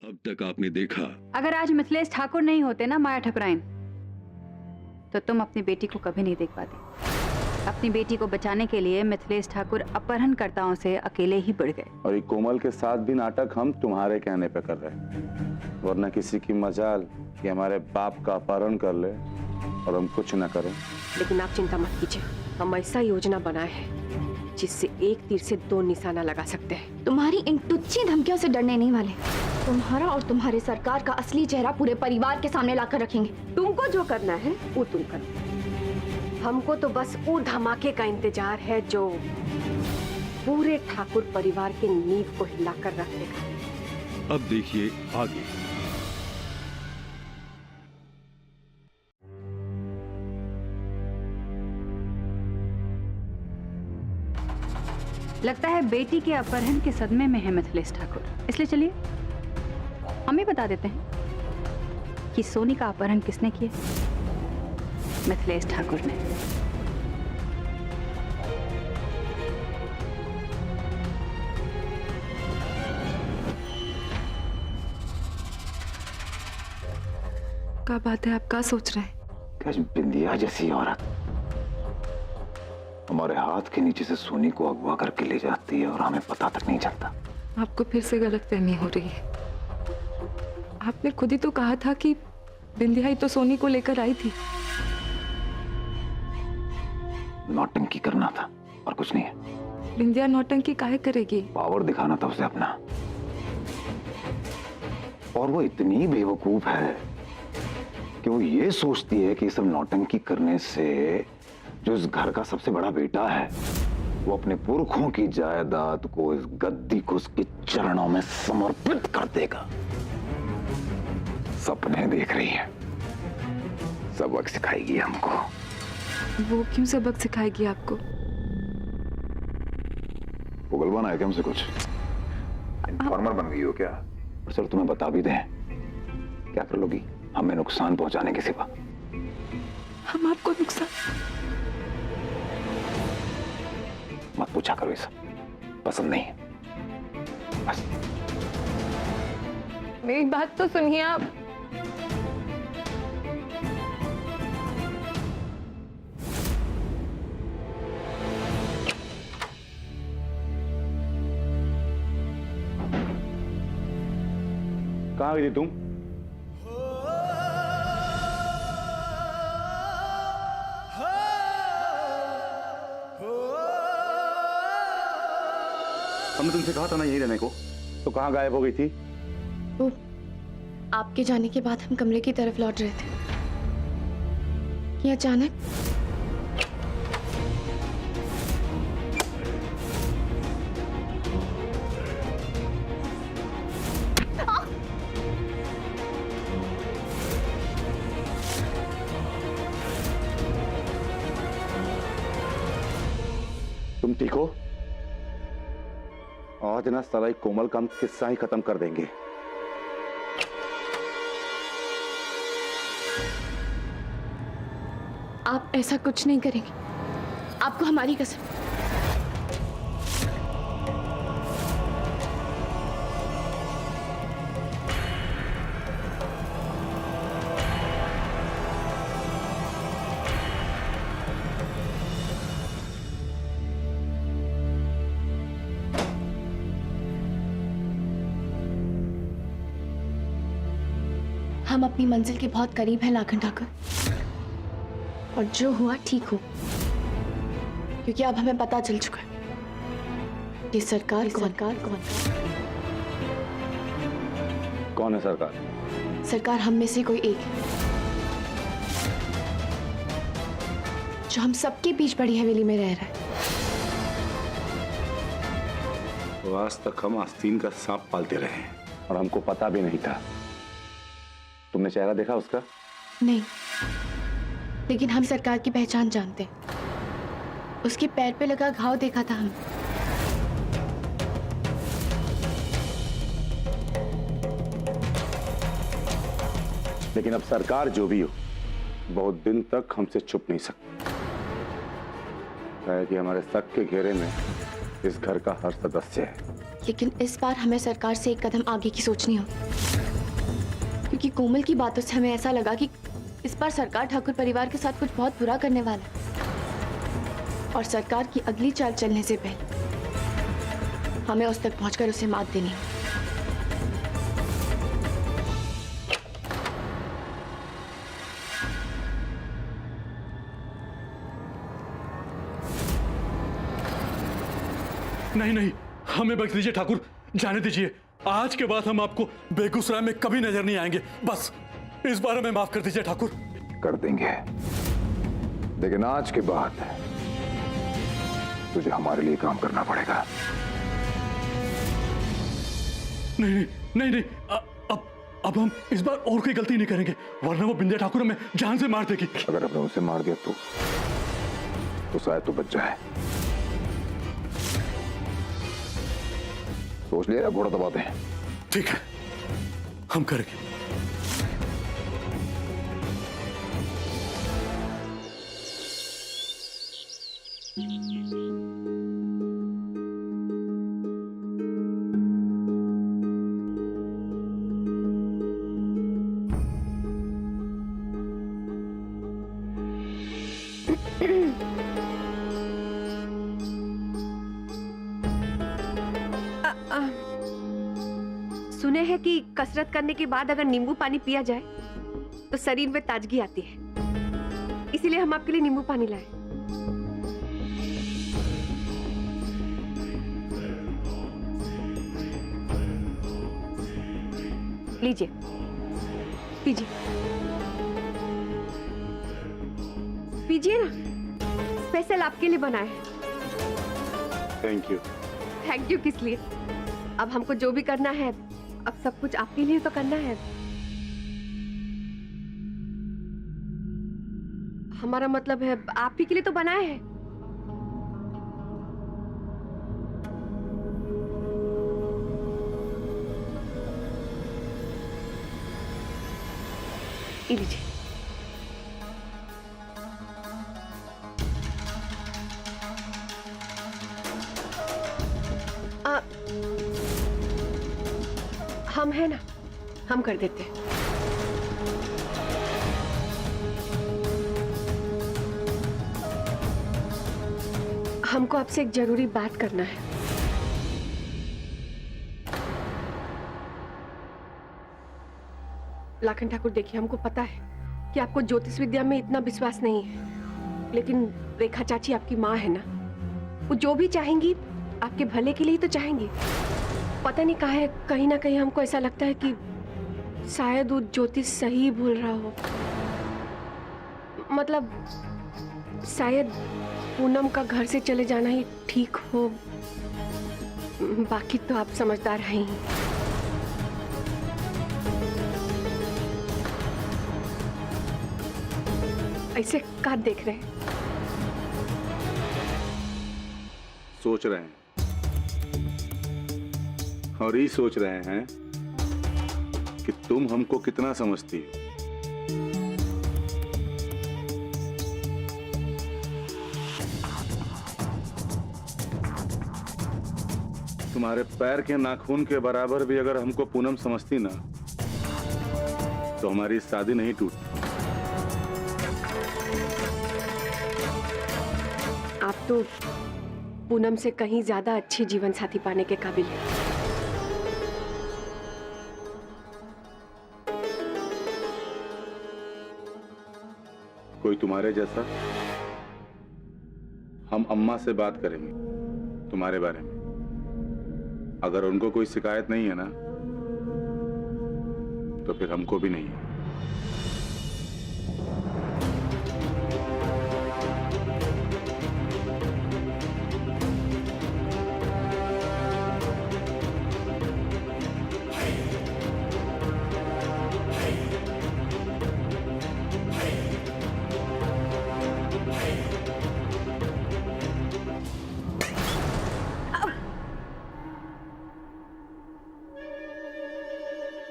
अब तक आपने देखा। अगर आज मिथिलेश ठाकुर नहीं होते ना माया ठकुराइन, तो तुम अपनी बेटी को कभी नहीं देख पाते। अपनी बेटी को बचाने के लिए मिथिलेश ठाकुर अपहरणकर्ताओं से अकेले ही बढ़ गए। और ये कोमल के साथ भी नाटक हम तुम्हारे कहने पे कर रहे हैं, वरना किसी की मजाल कि हमारे बाप का अपहरण कर ले और हम कुछ न करें। लेकिन आप चिंता मत कीजिए, हम ऐसा योजना बनाए हैं जिससे एक तीर से दो निशाना लगा सकते हैं। तुम्हारी इन तुच्छी धमकियों से डरने नहीं वाले। तुम्हारा और तुम्हारे सरकार का असली चेहरा पूरे परिवार के सामने लाकर रखेंगे। तुमको जो करना है वो तुम करो, हमको तो बस वो धमाके का इंतजार है जो पूरे ठाकुर परिवार के नींव को हिलाकर रख देगा। अब देखिए आगे। लगता है बेटी के अपहरण के सदमे में है मिथिलेश ठाकुर, इसलिए चलिए हम ही बता देते हैं कि सोनी का अपहरण किसने किया। मिथिलेश ठाकुर ने। क्या बात है, आप क्या सोच रहे हैं? क्या बिंदिया जैसी औरत हमारे हाथ के नीचे से सोनी को अगवा करके ले जाती है और हमें पता तक नहीं चलता। आपको फिर से गलतफहमी हो रही है। आपने खुद ही तो कहा था कि बिंदिया ही तो सोनी को लेकर आई थी। नौटंकी करना था और कुछ नहीं है। बिंदिया नौटंकी काहे करेगी? पावर दिखाना था उसे अपना, और वो इतनी बेवकूफ है कि वो ये सोचती है कि ये सब नौटंकी करने से जो इस घर का सबसे बड़ा बेटा है वो अपने पुरखों की जायदाद को, इस गद्दी को उसके चरणों में समर्पित कर देगा। सपने देख रही है, सबक सिखाएगी हमको। वो क्यों सबक सिखाएगी आपको? उगलवाना है क्या हमसे कुछ? इन्फॉर्मर बन गई हो क्या? और सर तुम्हें बता भी दें, क्या कर लोगी हमें नुकसान पहुंचाने के सिवा? हम आपको नुकसान मत पूछा करो, ये सब पसंद नहीं है बस। मेरी बात तो सुनिए आप। कहाँ गई थी तुम? हमने तुमसे कहा था ना यहीं रहने को, तो कहाँ गायब हो गई थी? वो आपके जाने के बाद हम कमरे की तरफ लौट रहे थे कि अचानक तुम ठीक हो? आज ना सारा कोमल का हम किस्सा ही खत्म कर देंगे। आप ऐसा कुछ नहीं करेंगे, आपको हमारी कसम। हम अपनी मंजिल के बहुत करीब हैं लाखन ठाकुर, और जो हुआ ठीक हो, क्योंकि अब हमें पता चल चुका है कि सरकार कौन है सरकार? सरकार हम में से कोई एक है, जो हम सबके बीच बड़ी हवेली में रह रहा है। तो आज तक हम आस्तीन का सांप पालते रहे और हमको पता भी नहीं था। तुमने चेहरा देखा उसका? नहीं, लेकिन हम सरकार की पहचान जानते हैं। उसके पैर पे लगा घाव देखा था हम। लेकिन अब सरकार जो भी हो, बहुत दिन तक हमसे छुप नहीं सकती है कि हमारे शक के घेरे में इस घर का हर सदस्य है। लेकिन इस बार हमें सरकार से एक कदम आगे की सोचनी हो, क्योंकि कोमल की बातों से हमें ऐसा लगा कि इस बार सरकार ठाकुर परिवार के साथ कुछ बहुत बुरा करने वाला है और सरकार की अगली चाल चलने से पहले हमें उस तक पहुंचकर उसे मात देनी हो। नहीं नहीं, हमें बख्श दीजिए ठाकुर, जाने दीजिए। आज के बाद हम आपको बेगूसराय में कभी नजर नहीं आएंगे। बस इस बार हमें माफ कर दीजिए ठाकुर। कर देंगे, लेकिन आज के बाद तुझे हमारे लिए काम करना पड़ेगा। नहीं नहीं नहीं नहीं, अब हम इस बार और कोई गलती नहीं करेंगे, वरना वो बिंदिया ठाकुर हमें जान से मार देगी। अगर हमने उसे मार दिया तो शायद तू बच जाए। सोच लिया, घोड़ा दबाते हैं। ठीक है, हम करेंगे। सुने हैं कि कसरत करने के बाद अगर नींबू पानी पिया जाए तो शरीर में ताजगी आती है, इसीलिए हम आपके लिए नींबू पानी लाए। लीजिए, पीजिए पीजिए ना, स्पेशल आपके लिए बनाए हैं। Thank you. थैंक यू किस लिए? अब हमको जो भी करना है, अब सब कुछ आपके लिए तो करना है। हमारा मतलब है आप ही के लिए तो बनाए हैं। ये लीजिए। हम है ना, हम कर देते हैं। हमको आपसे एक जरूरी बात करना है। लाखन ठाकुर, देखिए, हमको पता है कि आपको ज्योतिष विद्या में इतना विश्वास नहीं है, लेकिन रेखा चाची आपकी माँ है ना, वो जो भी चाहेंगी आपके भले के लिए तो चाहेंगी। पता नहीं काहे, कहीं ना कहीं हमको ऐसा लगता है कि शायद वो ज्योतिष सही बोल रहा हो। मतलब शायद पूनम का घर से चले जाना ही ठीक हो। बाकी तो आप समझदार हैं ही। ऐसे का देख रहे हैं? सोच रहे हैं, और ये सोच रहे हैं कि तुम हमको कितना समझती हो। तुम्हारे पैर के नाखून के बराबर भी अगर हमको पूनम समझती ना, तो हमारी शादी नहीं टूटती। आप तो पूनम से कहीं ज्यादा अच्छी जीवन साथी पाने के काबिल हैं। कोई तुम्हारे जैसा? हम अम्मा से बात करेंगे तुम्हारे बारे में। अगर उनको कोई शिकायत नहीं है ना, तो फिर हमको भी नहीं है।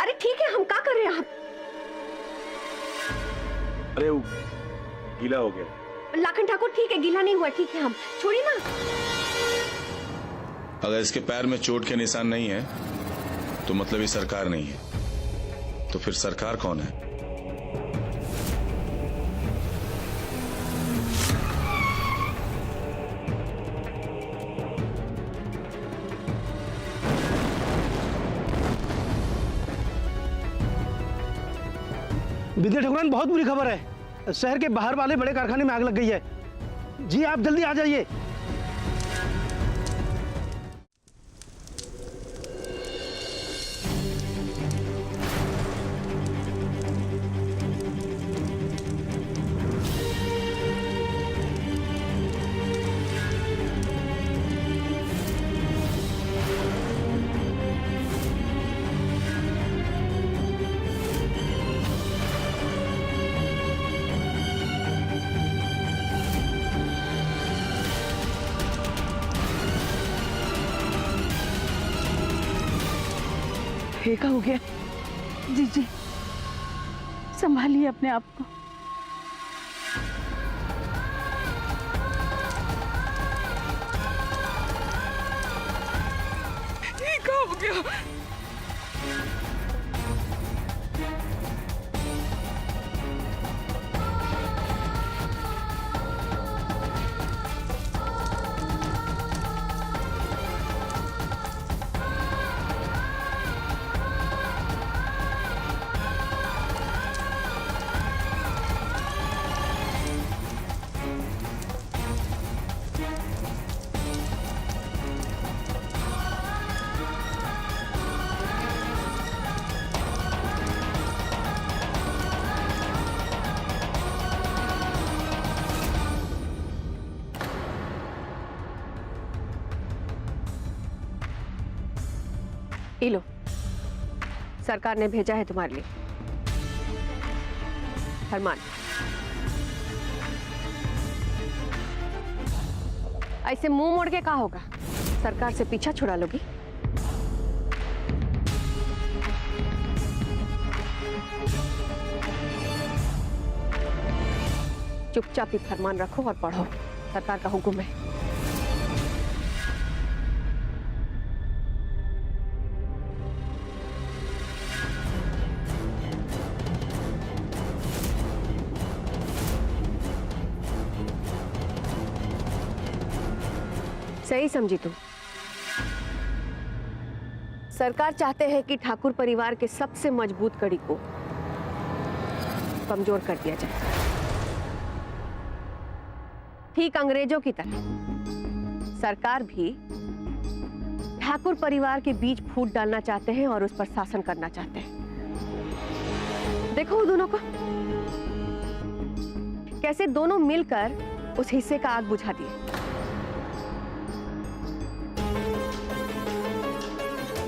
अरे ठीक है, हम क्या कर रहे हैं? आप अरे वो गीला हो गया। लाखन ठाकुर, ठीक है, गीला नहीं हुआ, ठीक है, हम छोड़िए ना। अगर इसके पैर में चोट के निशान नहीं है तो मतलब ये सरकार नहीं है। तो फिर सरकार कौन है? विद्या ठाकुरान, बहुत बुरी खबर है। शहर के बाहर वाले बड़े कारखाने में आग लग गई है। जी आप जल्दी आ जाइए। फेंका हो गया। जी जी, संभालिए अपने आप को। फेंका हो गया। ये लो, सरकार ने भेजा है तुम्हारे लिए। फरमान। ऐसे मुंह मोड़ के कहा होगा? सरकार से पीछा छुड़ा लोगी? चुपचाप ही फरमान रखो और पढ़ो। सरकार का हुक्म है। सही समझी तुम। सरकार चाहते हैं कि ठाकुर परिवार के सबसे मजबूत कड़ी को कमजोर कर दिया जाए, ठीक अंग्रेजों की तरह। सरकार भी ठाकुर परिवार के बीच फूट डालना चाहते हैं और उस पर शासन करना चाहते हैं। देखो उन दोनों को, कैसे दोनों मिलकर उस हिस्से का आग बुझा दिए।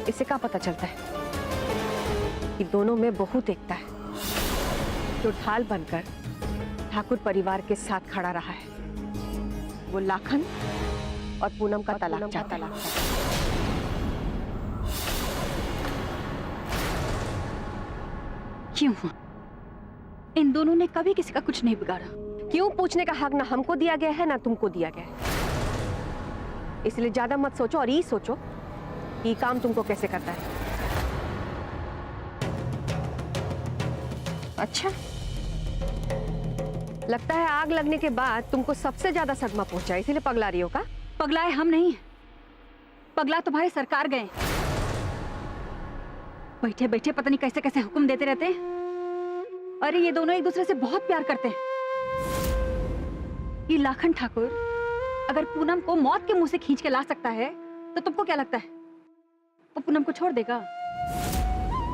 इससे क्या पता चलता है कि दोनों में बहुत एकता है। जो ढाल बनकर ठाकुर परिवार के साथ खड़ा रहा है वो लाखन और पूनम का तलाक चाहता है। क्यों? इन दोनों ने कभी किसी का कुछ नहीं बिगाड़ा। क्यों पूछने का हक ना हमको दिया गया है ना तुमको दिया गया है। इसलिए ज्यादा मत सोचो और ये सोचो कि काम तुमको कैसे करता है। अच्छा, लगता है आग लगने के बाद तुमको सबसे ज्यादा सदमा पहुंचा, इसीलिए पगला रही हो का? पगलाए हम नहीं, पगला तुम्हारी सरकार गए। बैठे बैठे पता नहीं कैसे कैसे हुक्म देते रहते हैं। अरे ये दोनों एक दूसरे से बहुत प्यार करते हैं। ये लाखन ठाकुर अगर पूनम को मौत के मुंह से खींच के ला सकता है तो तुमको क्या लगता है वो पूनम को छोड़ देगा?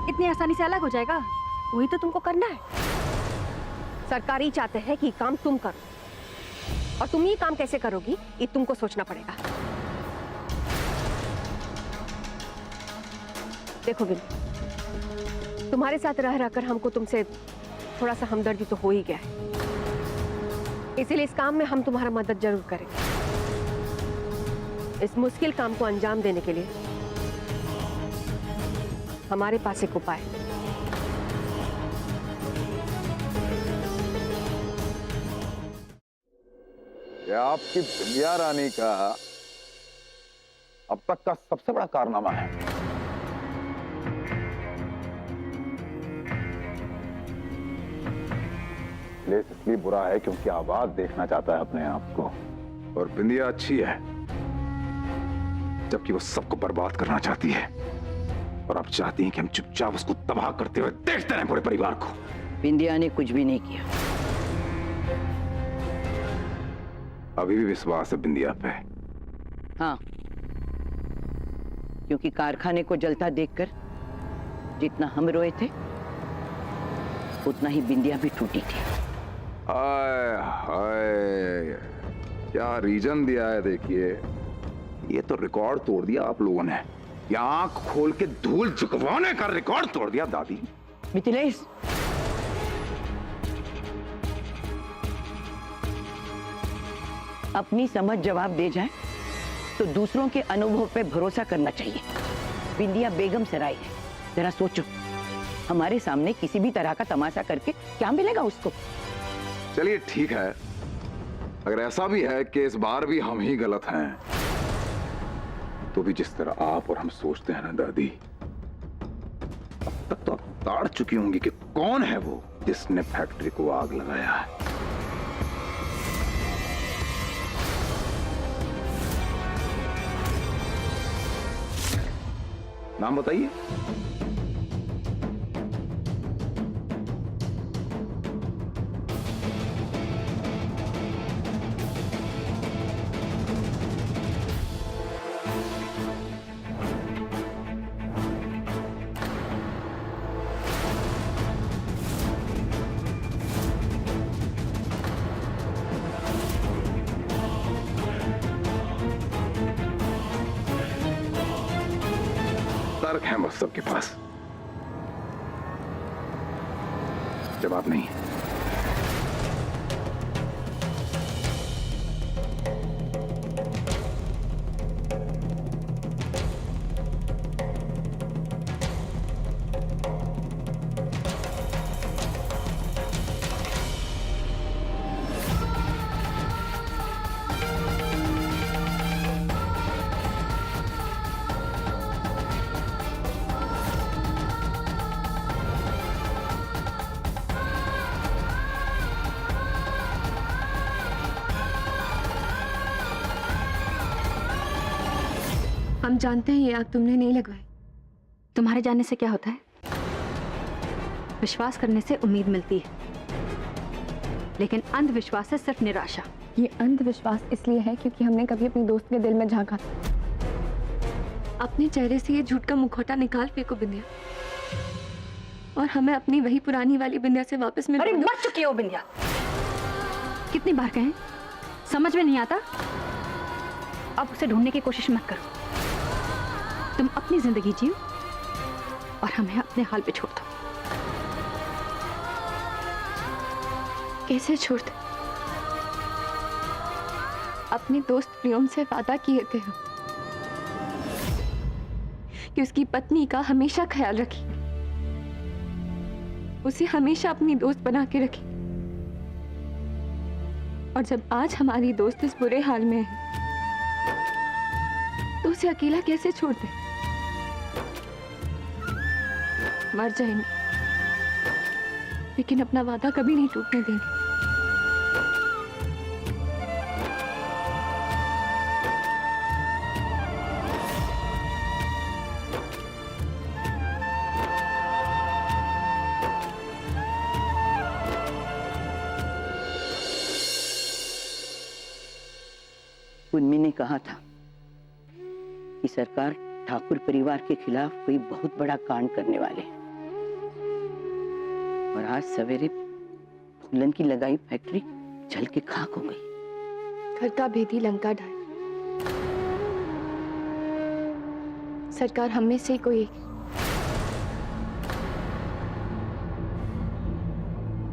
इतनी आसानी से अलग हो जाएगा? वही तो तुमको करना है। सरकार ही चाहते हैं कि काम तुम करो, और तुम ये काम कैसे करोगी ये तुमको सोचना पड़ेगा। देखो बिन, तुम्हारे साथ रह रहकर हमको तुमसे थोड़ा सा हमदर्दी तो हो ही गया है, इसीलिए इस काम में हम तुम्हारा मदद जरूर करेंगे। इस मुश्किल काम को अंजाम देने के लिए हमारे पास एक उपाय है। आपकी विद्या रानी का अब तक का सबसे बड़ा कारनामा है। मिथिलेश इसलिए बुरा है क्योंकि आबाद देखना चाहता है अपने आप को, और बिंदिया अच्छी है जबकि वो सबको बर्बाद करना चाहती है, और आप चाहती हैं कि हम चुपचाप उसको तबाह करते हुए देखते रहें पूरे परिवार को। बिंदिया ने कुछ भी नहीं किया। अभी भी विश्वास है बिंदिया पे? हाँ, क्योंकि कारखाने को जलता देखकर जितना हम रोए थे उतना ही बिंदिया भी टूटी थी। हाय हाय, क्या रीजन दिया है देखिए। ये तो रिकॉर्ड तोड़ दिया आप लोगों ने, ये आंख खोल के धूल झुकवाने का रिकॉर्ड तोड़ दिया दादी। मिथिलेश, अपनी समझ जवाब दे जाए तो दूसरों के अनुभव पे भरोसा करना चाहिए। बिंदिया बेगम सराय है, जरा सोचो, हमारे सामने किसी भी तरह का तमाशा करके क्या मिलेगा उसको? चलिए ठीक है, अगर ऐसा भी है कि इस बार भी हम ही गलत हैं, तो भी जिस तरह आप और हम सोचते हैं ना दादी, अब तक तो आप ताड़ चुकी होंगी कि कौन है वो जिसने फैक्ट्री को आग लगाया है। नाम बताइए। तर्क हैं बस सबके पास, जवाब नहीं। हम जानते हैं ये आग तुमने नहीं लगवाई। तुम्हारे जानने से क्या होता है? विश्वास करने से उम्मीद मिलती है, लेकिन अंधविश्वास से सिर्फ निराशा। ये अंधविश्वास इसलिए है क्योंकि हमने कभी अपने दोस्त के दिल में झांका। अपने चेहरे से ये झूठ का मुखौटा निकाल फेंको बिंदिया, और हमें अपनी वही पुरानी वाली बिंदिया से वापस मिल। अरे मर चुकी हो बिंदिया, कितनी बार कहें, समझ में नहीं आता। अब उसे ढूंढने की कोशिश मत करो, तुम अपनी जिंदगी जियो और हमें अपने हाल पे छोड़ दो। कैसे छोड़ दे? अपने दोस्त प्रियम से वादा किए थे हम कि उसकी पत्नी का हमेशा ख्याल रखी, उसे हमेशा अपनी दोस्त बना के रखी। और जब आज हमारी दोस्त इस बुरे हाल में है तो उसे अकेला कैसे छोड़ दे? मर जाएंगे लेकिन अपना वादा कभी नहीं टूटने देंगे। उन्मी ने कहा था कि सरकार ठाकुर परिवार के खिलाफ कोई बहुत बड़ा कांड करने वाले हैं, और आज सवेरे फूलन की लगाई फैक्ट्री जल के खाक हो गई। घर का भेदी लंका ढाई। सरकार हम में से कोई एक।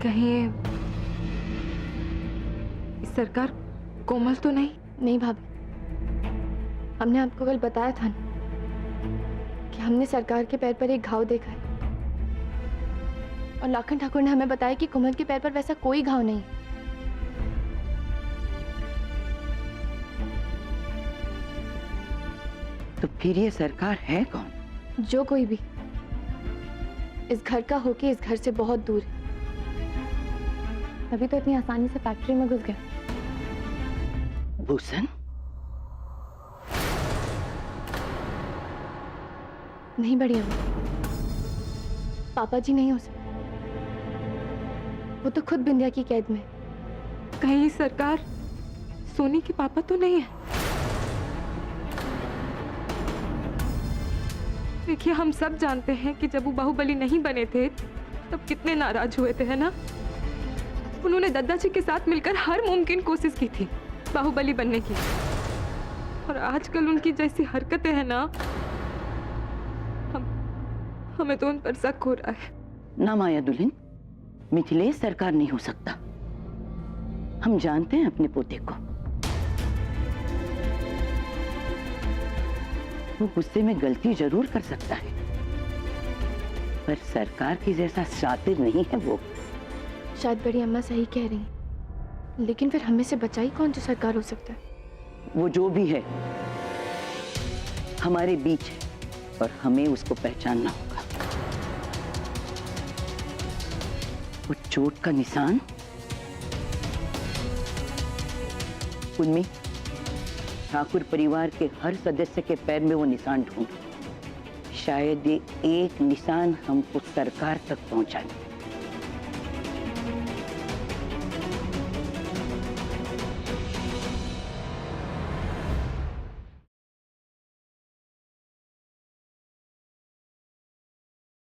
कहीं सरकार कोमल तो नहीं? नहीं भाभी, हमने आपको कल बताया था ना कि हमने सरकार के पैर पर एक घाव देखा है, और लाखन ठाकुर ने हमें बताया कि कोमल के पैर पर वैसा कोई घाव नहीं है। तो फिर ये सरकार है कौन? जो कोई भी इस घर का होके इस घर से बहुत दूर है, तभी तो इतनी आसानी से फैक्ट्री में घुस गया। भूषण? नहीं बढ़िया, पापा जी नहीं हो सकते, वो तो खुद बिंदिया की कैद में। कहीं सरकार सोनी के पापा तो नहीं है? देखिए, हम सब जानते हैं कि जब वो बाहुबली नहीं बने थे तब कितने नाराज हुए थे, है ना? उन्होंने दादाजी के साथ मिलकर हर मुमकिन कोशिश की थी बाहुबली बनने की, और आजकल उनकी जैसी हरकतें हैं ना, हमें तो उन पर शक हो रहा है। ना माया दुल्हन, मिथिलेश सरकार नहीं हो सकता। हम जानते हैं अपने पोते को, वो गुस्से में गलती जरूर कर सकता है, पर सरकार की जैसा शातिर नहीं है वो। शायद बड़ी अम्मा सही कह रही हैं, लेकिन फिर हमें से बचाई कौन जो सरकार हो सकता है? वो जो भी है हमारे बीच है और हमें उसको पहचानना होगा। वो चोट का निशान, उनमें ठाकुर परिवार के हर सदस्य के पैर में वो निशान ढूंढो। शायद ये एक निशान हमको सरकार तक पहुंचा दे।